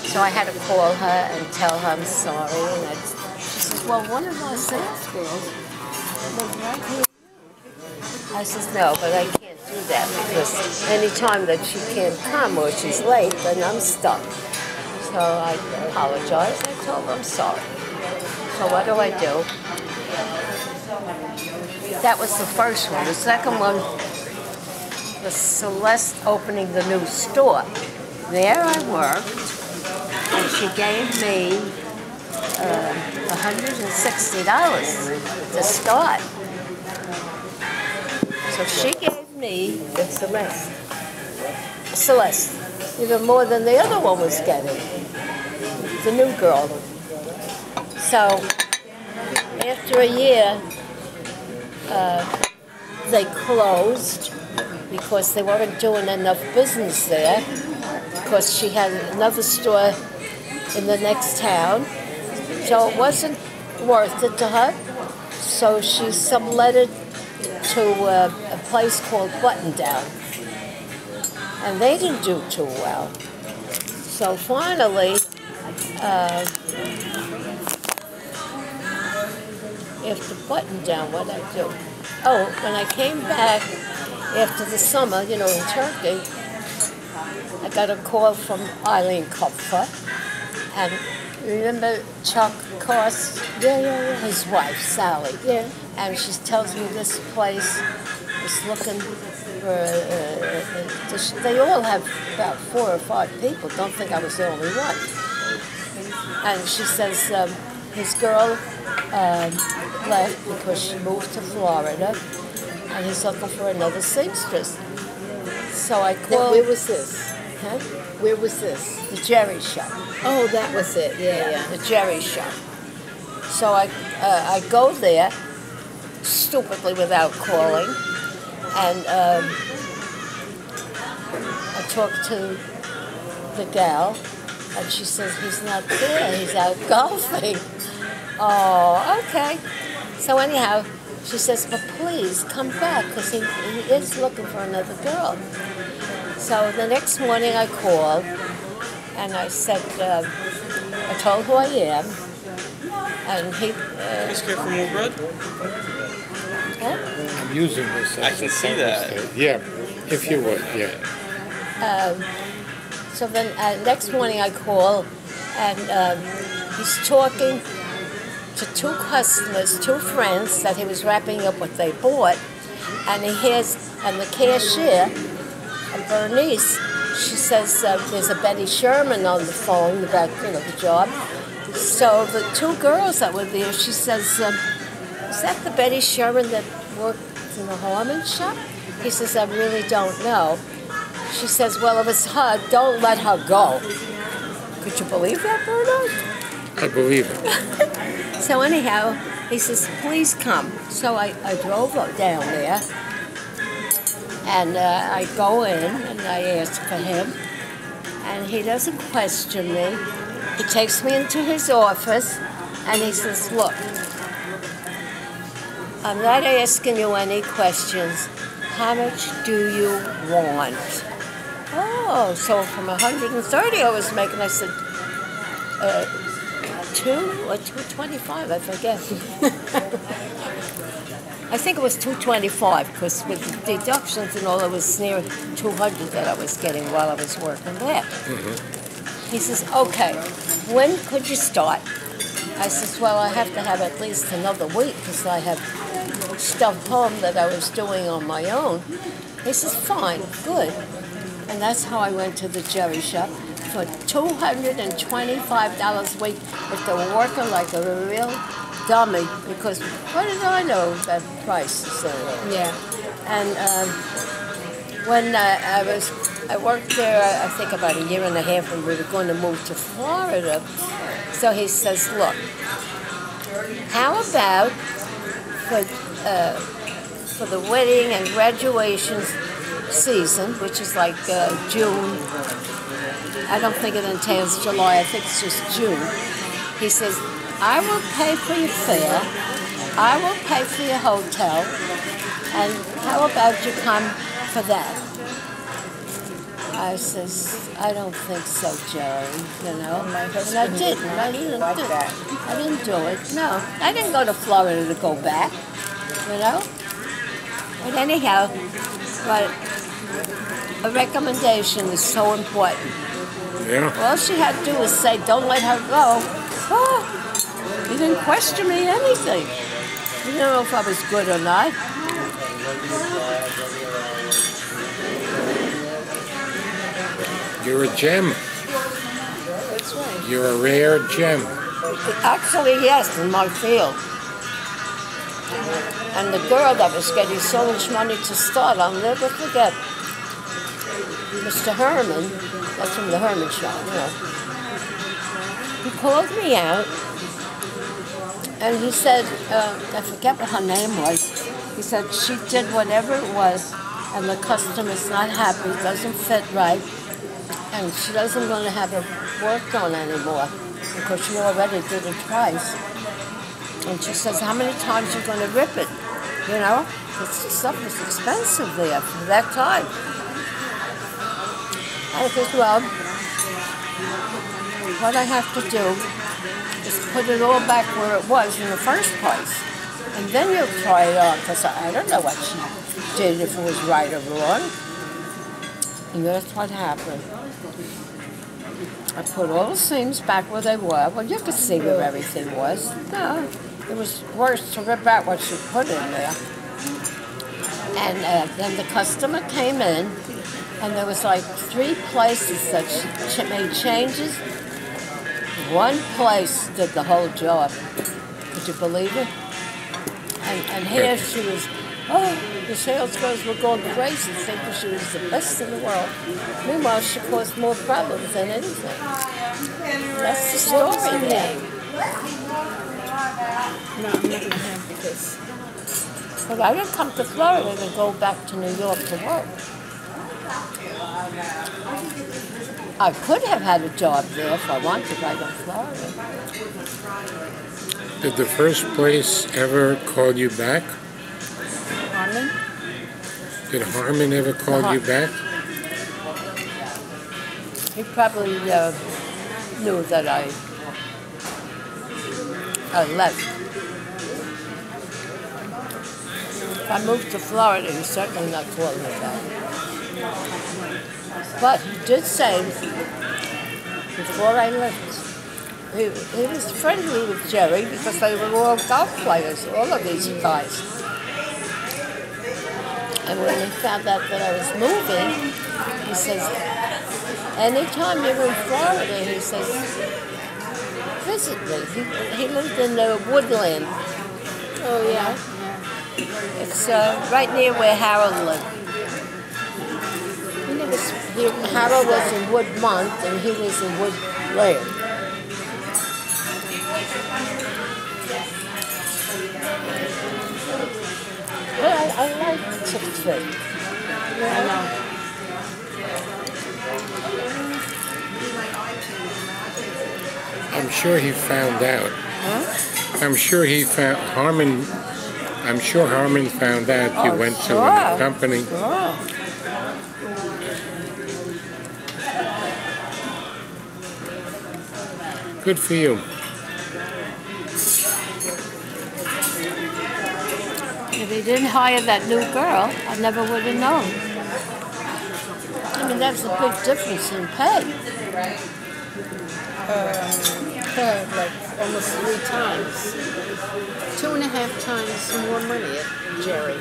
So I had to call her and tell her I'm sorry. And she says, well, one of our sales girls lives right here. I says, no, but I can't do that because any time that she can't come or she's late, then I'm stuck. So I apologized. I told her I'm sorry. So what do? That was the first one. The second one was Celeste opening the new store. There I worked, and she gave me $160 to start. So she gave me Celeste, even more than the other one was getting, the new girl. So after a year, they closed because they weren't doing enough business there, because she had another store in the next town. So it wasn't worth it to her. So she subletted to a place called Button Down. And they didn't do too well. So finally, after Button Down, what did I do? Oh, when I came back after the summer, in Turkey, I got a call from Eileen Kupfer. And remember Chuck Koss? Yeah. His wife, Sally. Yeah. And she tells me this place is looking for, they all have about 4 or 5 people. Don't think I was the only one. And she says his girl left because she moved to Florida, and he's looking for another seamstress. So I called. Where was this? Huh? Where was this? The Jerry Shop. Oh, that was it. Yeah. The Jerry Shop. So I go there, stupidly without calling, and I talk to the gal, and she says, he's not there, he's out golfing. Oh, okay. So anyhow, she says, but please come back, because he is looking for another girl. So the next morning I called, and I said, I told who I am, and he... Please care for more bread? Huh? I'm using this. I can see that. Yeah, if you would, yeah. So then next morning I call, and he's talking to 2 customers, 2 friends that he was wrapping up what they bought, and he hears, and the cashier, Bernice, she says there's a Betty Sherman on the phone about the job. So the 2 girls that were there, she says, is that the Betty Sherman that worked in the Harmon shop? He says, I really don't know. She says, well, if it's her, don't let her go. Could you believe that, Bernard? I believe it. So anyhow, he says, please come. So I drove down there, and I go in, and I ask for him, and he doesn't question me. He takes me into his office, and he says, look, I'm not asking you any questions. How much do you want? Oh, so from 130 I was making, I said, 2 or 225, I forget. I think it was 225, because with the deductions and all, it was near 200 that I was getting while I was working there. Mm-hmm. He says, okay, when could you start? I says, well, I have to have at least another week, because I have stuff home that I was doing on my own. He says, fine, good. And that's how I went to the Jerry Shop for $225 a week, with the worker like a real dummy, because what did I know about prices? Yeah. And when I worked there, I think about a year and a half, and we were going to move to Florida. So he says, look, how about for the wedding and graduation season, which is like June, I don't think it entails July, I think it's just June. He says, I will pay for your fare, I will pay for your hotel, and how about you come for that? I says, I don't think so, Jerry, you know. My And I husband didn't. did I not didn't like do it. that. I didn't do it. No. I didn't go to Florida to go back, you know. But anyhow, but a recommendation is so important. Yeah. All she had to do was say, don't let her go. Oh, you didn't question me anything. You don't know if I was good or not. You're a gem. That's right. You're a rare gem. Actually, yes, in my field. And the girl that was getting so much money to start, I'll never forget. Mr. Herman, that's from the Herman Show, you know. He called me out, and he said, I forget what her name was. He said she did whatever it was, and the customer's not happy, doesn't fit right, and she doesn't want to have her work done anymore because she already did it twice. And she says, how many times are you going to rip it? You know, this stuff was expensive there for that time. I said, well, what I have to do is put it all back where it was in the first place. And then you'll try it on, because I don't know what she did, if it was right or wrong. And that's what happened. I put all the seams back where they were. Well, you could see where everything was. No, it was worse to rip out what she put in there. And then the customer came in, and there was like 3 places that she made changes. One place did the whole job. Could you believe it? And here she was, oh, the sales girls were going crazy thinking she was the best in the world. Meanwhile, she caused more problems than anything. That's the story there. No, I'm not going to have because But I didn't come to Florida to go back to New York to work. I could have had a job there if I wanted right in Florida. Did the first place ever call you back? Harmon? Did Harmon ever call you back? He probably knew that I left. If I moved to Florida, he's certainly not calling me back. But he did say, before I left, he was friendly with Jerry because they were all golf players, all of these guys. And when he found out that I was moving, he says, anytime you're in Florida, he says, visit me. He lived in the Woodland. oh yeah. It's right near where Harold lived. Harold was in Woodmont and he was in Woodland. But I like Chick-fil-A. I know. I'm sure he found out. Huh? I'm sure he found Harmon. I'm sure Harmon found out you went to a company. Sure. Good for you. If he didn't hire that new girl, I never would have known. I mean, that's a big difference in pay. Like almost 3 times. 2.5 times more money at Jerry.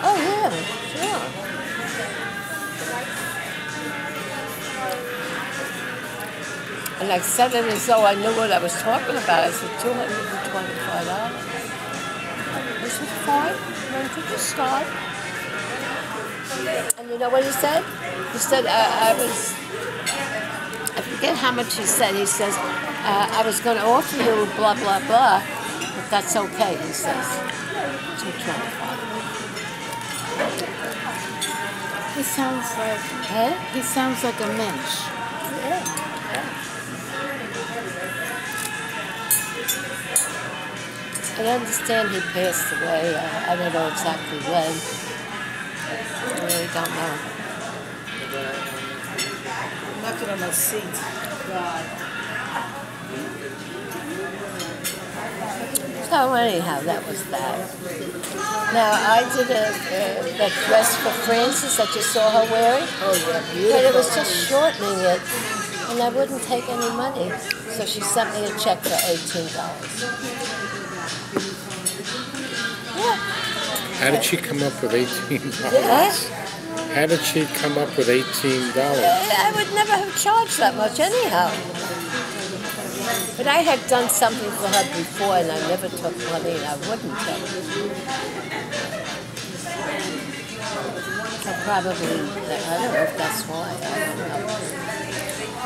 Oh, yeah, sure. And I said it as though I knew what I was talking about. I said, $225. He said, fine. When could you start? And you know what he said? He said, I forget how much he said. He says, I was going to offer you blah, blah, blah, but that's okay, he says. $225. He sounds like a mensch. Yeah. I understand he passed away. I don't know exactly when. I really don't know. I could almost see. So anyhow, that was that. Now I did that dress for Frances that you saw her wearing, Oh yeah, but beautiful. it was just shortening it, and I wouldn't take any money. So she sent me a check for $18. Yeah. How did she come up with $18? Yeah. How did she come up with $18? I would never have charged that much anyhow. But I had done something for her before, and I never took money, and I wouldn't take. I probably, I don't know if that's why, I don't know.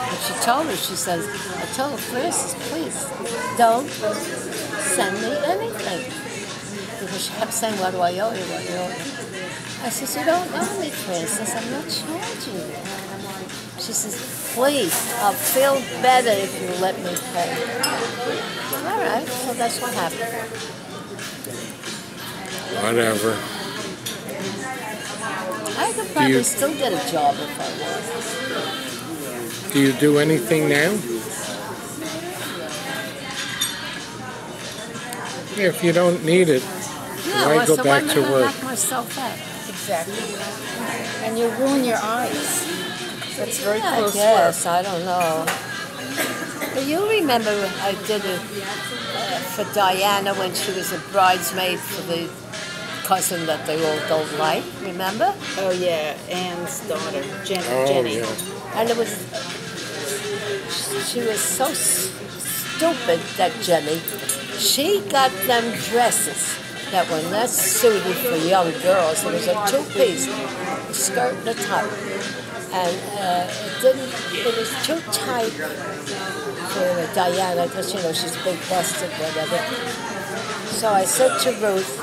But she told me, she says, I told her, Frances, please, don't send me anything. Because she kept saying, what do I owe you, what do you owe you? I said, you don't owe me, Frances, I'm not charging you. She says, please, I'll feel better if you let me pay. All right, so that's what happened. Whatever. I could probably still get a job if I wanted. Do you do anything now? Yeah, if you don't need it, why go so back why to am I work? knock myself out? Exactly. And you ruin your eyes. That's very I close guess, work. I don't know. But you remember I did it for Diana when she was a bridesmaid for the cousin that they all don't like, remember? Oh yeah, Anne's daughter, Oh, Jenny. yeah. And it was, she was so stupid, that Jenny. She got them dresses that were not suited for young girls. It was a two-piece, a skirt and a top. And it was too tight for Diana because, you know, she's big-busted, whatever. So I said to Ruth,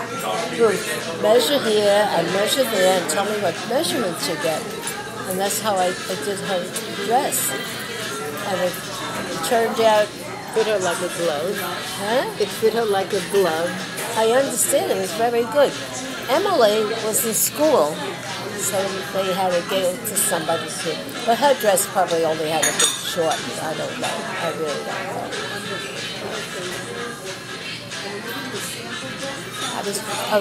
measure here and measure there and tell me what measurements you get. And that's how I did her dress. And it turned out, Fit her like a glove. huh? It fit her like a glove. I understand, it was very good. Emily was in school, so they had to give it to somebody to. But her dress probably only had a bit short. I don't know. I really don't know.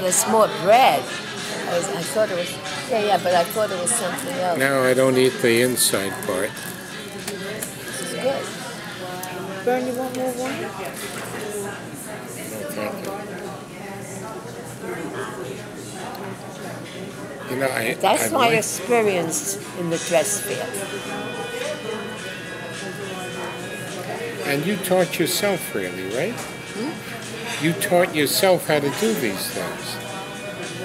There's more bread. I thought it was, yeah, but I thought it was something else. No, I don't eat the inside part. This is good. Bern, you want more wine? No, thank you. You know, That's I'd my like- experience in the dress field. And you taught yourself, really, right? You taught yourself how to do these things.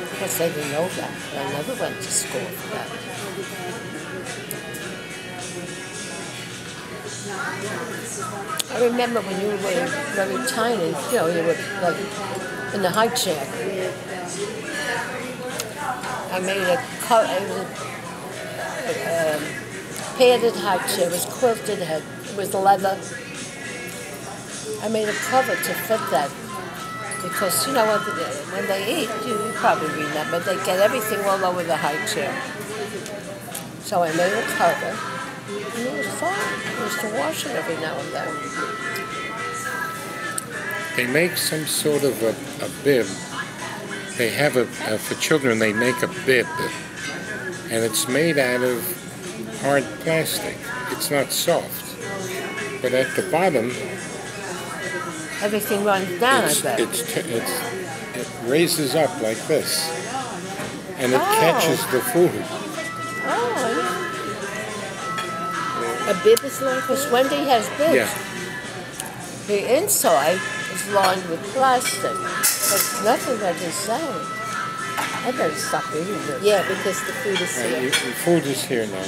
Of course, I didn't know that. I never went to school for that. I remember when you were very tiny, you know, you were like in the high chair. I made a padded high chair. It was quilted, it was leather. I made a cover to fit that. Because, you know, when they eat, you probably remember, they get everything all over the high chair. So I made a cover, and it was fun. I used to wash it every now and then. They make some sort of a bib. They have for children, they make a bib. And it's made out of hard plastic. It's not soft. But at the bottom, Everything runs down, I bet. it raises up like this. And it Oh. catches the food. Oh, A bib is like because this? Wendy has bibs. Yeah. The inside is lined with plastic. There's nothing that is saying. I better stop eating this. Yeah, because the food is Your here. food is here now.